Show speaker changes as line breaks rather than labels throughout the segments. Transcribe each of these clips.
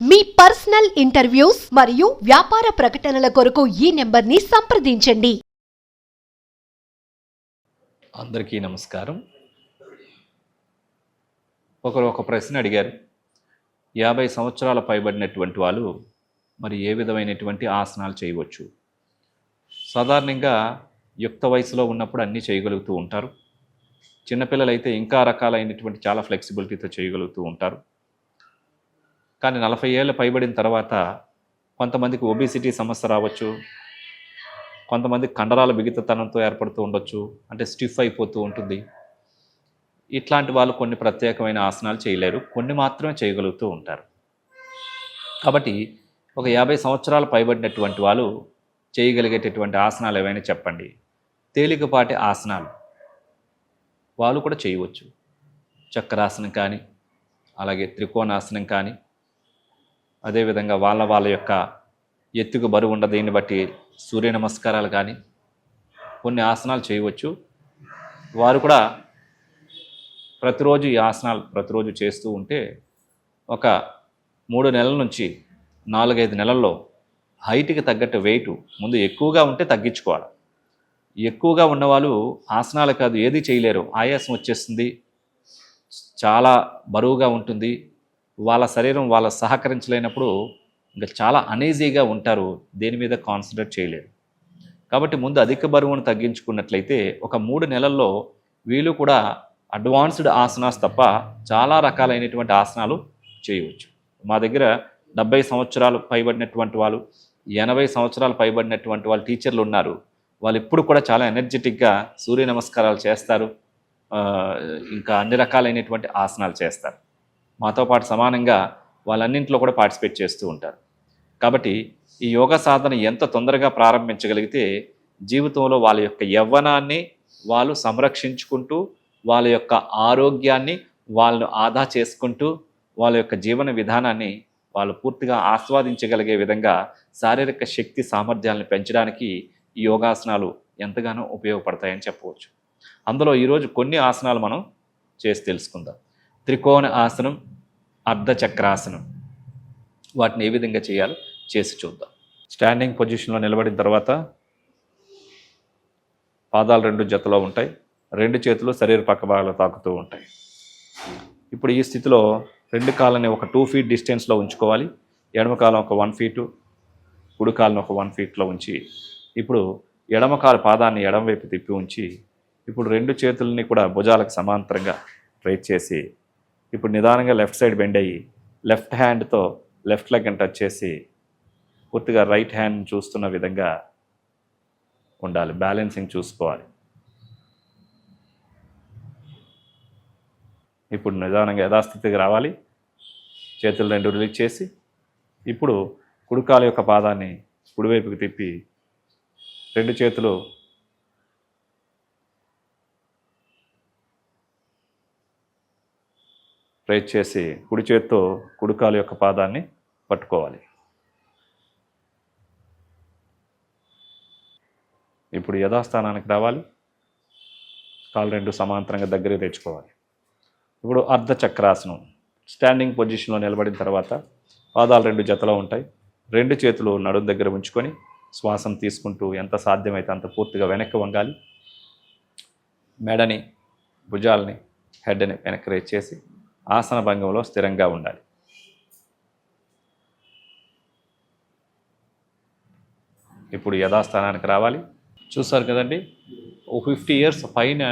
మీ personal interviews మరియు వ్యాపార ప్రకటనల కొరకు ఈ నెంబర్ని సంప్రదించండి.
అందరికీ నమస్కారం. ఒకరు ఒక ప్రశ్న అడిగారు. 50 సంవత్సరాల పైబడినటువంటి వాళ్ళు మరి ఏ విధమైనటువంటి ఆసనాలు చేయవచ్చు? సాధారణంగా యుక్త వయసులో ఉన్నప్పుడు అన్నీ చేయగలుగుతూ ఉంటారు. చిన్నపిల్లలైతే ఇంకా రకాలైనటువంటి చాలా ఫ్లెక్సిబిలిటీతో చేయగలుగుతూ ఉంటారు. కానీ 40 ఏళ్ళు పైబడిన తర్వాత కొంతమందికి ఒబిసిటీ సమస్య రావచ్చు, కొంతమంది కండరాల బిగితతనంతో ఏర్పడుతూ ఉండొచ్చు, అంటే స్టిఫ్ అయిపోతూ ఉంటుంది. ఇట్లాంటి వాళ్ళు కొన్ని ప్రత్యేకమైన ఆసనాలు చేయలేరు, కొన్ని మాత్రమే చేయగలుగుతూ ఉంటారు. కాబట్టి ఒక 50 సంవత్సరాలు పైబడినటువంటి వాళ్ళు చేయగలిగేటటువంటి ఆసనాలు ఏవైనా చెప్పండి. తేలికపాటి ఆసనాలు వాళ్ళు కూడా చేయవచ్చు. చక్రాసనం కానీ, అలాగే త్రికోణాసనం కానీ, అదేవిధంగా వాళ్ళ యొక్క ఎత్తుకు బరువు ఉన్న దీన్ని బట్టి సూర్య నమస్కారాలు కానీ కొన్ని ఆసనాలు చేయవచ్చు. వారు కూడా ప్రతిరోజు ఈ ఆసనాలు ప్రతిరోజు చేస్తూ ఉంటే ఒక 3 నెలల నుంచి 4-5 నెలల్లో హైట్కి తగ్గట్టు వెయిట్ ముందు ఎక్కువగా ఉంటే తగ్గించుకోవాలి. ఎక్కువగా ఉన్నవాళ్ళు ఆసనాలు కాదు ఏది చేయలేరు, ఆయాసం వచ్చేస్తుంది, చాలా బరువుగా ఉంటుంది, వాళ్ళ శరీరం వాళ్ళ సహకరించలేనప్పుడు ఇంకా చాలా అనీజీగా ఉంటారు, దేని మీద కాన్సన్ట్రేట్ చేయలేరు. కాబట్టి ముందు అధిక బరువును తగ్గించుకున్నట్లయితే ఒక 3 నెలల్లో వీళ్ళు కూడా అడ్వాన్స్డ్ ఆసనాస్ తప్ప చాలా రకాలైనటువంటి ఆసనాలు చేయవచ్చు. మా దగ్గర 70 సంవత్సరాలు పైబడినటువంటి వాళ్ళు, 80 సంవత్సరాలు పైబడినటువంటి వాళ్ళు టీచర్లు ఉన్నారు. వాళ్ళు ఇప్పుడు కూడా చాలా ఎనర్జెటిక్గా సూర్య నమస్కారాలు చేస్తారు, ఇంకా అన్ని రకాలైనటువంటి ఆసనాలు చేస్తారు. మాతో పాటు సమానంగా వాళ్ళన్నింటిలో కూడా పార్టిసిపేట్ చేస్తూ ఉంటారు. కాబట్టి ఈ యోగా సాధన ఎంత తొందరగా ప్రారంభించగలిగితే జీవితంలో వాళ్ళ యొక్క యవ్వనాన్ని వాళ్ళు సంరక్షించుకుంటూ, వాళ్ళ యొక్క ఆరోగ్యాన్ని వాళ్ళు ఆదా చేసుకుంటూ, వాళ్ళ యొక్క జీవన విధానాన్ని వాళ్ళు పూర్తిగా ఆస్వాదించగలిగే విధంగా శారీరక శక్తి సామర్థ్యాలను పెంచడానికి ఈ యోగాసనాలు ఎంతగానో ఉపయోగపడతాయని చెప్పవచ్చు. అందులో ఈరోజు కొన్ని ఆసనాలు మనం చేసి తెలుసుకుందాం. త్రికోణ ఆసనం, అర్ధచక్రాసనం, వాటిని ఏ విధంగా చేయాలో చేసి చూద్దాం. స్టాండింగ్ పొజిషన్లో నిలబడిన తర్వాత పాదాలు 2 జతలో ఉంటాయి, 2 చేతులు శరీర పక్క భాగాలు తాకుతూ ఉంటాయి. ఇప్పుడు ఈ స్థితిలో 2 కాళ్ళని ఒక 2 feet డిస్టెన్స్లో ఉంచుకోవాలి. ఎడమ కాలం ఒక 1 feet, కుడి కాలను ఒక 1 feetలో ఉంచి ఇప్పుడు ఎడమ కాలు పాదాన్ని ఎడమ వైపు తిప్పి ఉంచి ఇప్పుడు 2 చేతులని కూడా భుజాలకు సమాంతరంగా రైట్ చేసి ఇప్పుడు నిదానంగా లెఫ్ట్ సైడ్ బెండ్ అయ్యి లెఫ్ట్ హ్యాండ్తో లెఫ్ట్ లెగ్ని టచ్ చేసి పూర్తిగా రైట్ హ్యాండ్ చూస్తున్న విధంగా ఉండాలి, బ్యాలెన్సింగ్ చూసుకోవాలి. ఇప్పుడు నిదానంగా యథాస్థితికి రావాలి. చేతులు 2 రిలీజ్ చేసి ఇప్పుడు కుడికాలు యొక్క పాదాన్ని కుడివైపుకి తిప్పి 2 చేతులు రైట్ చేసి కుడి చేత్తో కుడికాలు యొక్క పాదాన్ని పట్టుకోవాలి. ఇప్పుడు యథాస్థానానికి రావాలి. కాలు 2 సమాంతరంగా దగ్గరికి తెచ్చుకోవాలి. ఇప్పుడు అర్ధచక్రాసనం, స్టాండింగ్ పొజిషన్లో నిలబడిన తర్వాత పాదాలు 2 జతలో ఉంటాయి. 2 చేతులు నడుం దగ్గర ఉంచుకొని శ్వాసం తీసుకుంటూ ఎంత సాధ్యమైతే అంత పూర్తిగా వెనక్కి వంగాలి. మెడని, భుజాలని, హెడ్ని వెనక్కి రైట్ చేసి ఆసన భంగంలో స్థిరంగా ఉండాలి. ఇప్పుడు యథాస్థానానికి రావాలి. చూసారు కదండి, 50 years పైన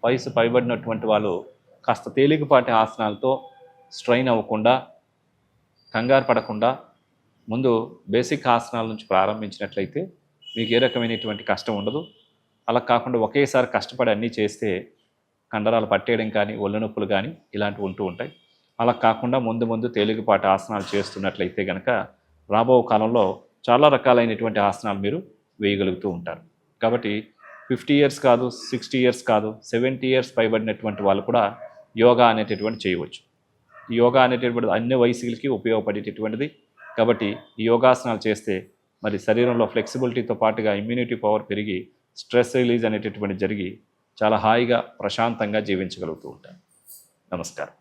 వయసు పైబడినటువంటి వాళ్ళు కాస్త తేలికపాటి ఆసనాలతో స్ట్రెయిన్ అవ్వకుండా, కంగారు పడకుండా ముందు బేసిక్ ఆసనాల నుంచి ప్రారంభించినట్లయితే మీకు ఏ రకమైనటువంటి కష్టం ఉండదు. అలా కాకుండా ఒకేసారి కష్టపడి అన్నీ చేస్తే కండరాలు పట్టేయడం కానీ, ఒళ్ళు నొప్పులు కానీ ఇలాంటివి ఉంటూ ఉంటాయి. అలా కాకుండా ముందు తేలికపాటి ఆసనాలు చేస్తున్నట్లయితే కనుక రాబో కాలంలో చాలా రకాలైనటువంటి ఆసనాలు మీరు వేయగలుగుతూ ఉంటారు. కాబట్టి 50 years కాదు, 60 years కాదు, 70 years పైబడినటువంటి వాళ్ళు కూడా యోగా అనేటటువంటి చేయవచ్చు. ఈ యోగా అనేటటువంటిది అన్ని వయసులకి ఉపయోగపడేటటువంటిది. కాబట్టి ఈ యోగాసనాలు చేస్తే మరి శరీరంలో ఫ్లెక్సిబిలిటీతో పాటుగా ఇమ్యూనిటీ పవర్ పెరిగి స్ట్రెస్ రిలీజ్ అనేటటువంటి జరిగి చాలా హాయిగా ప్రశాంతంగా జీవించగలుగుతూ ఉంటారు. నమస్కారం.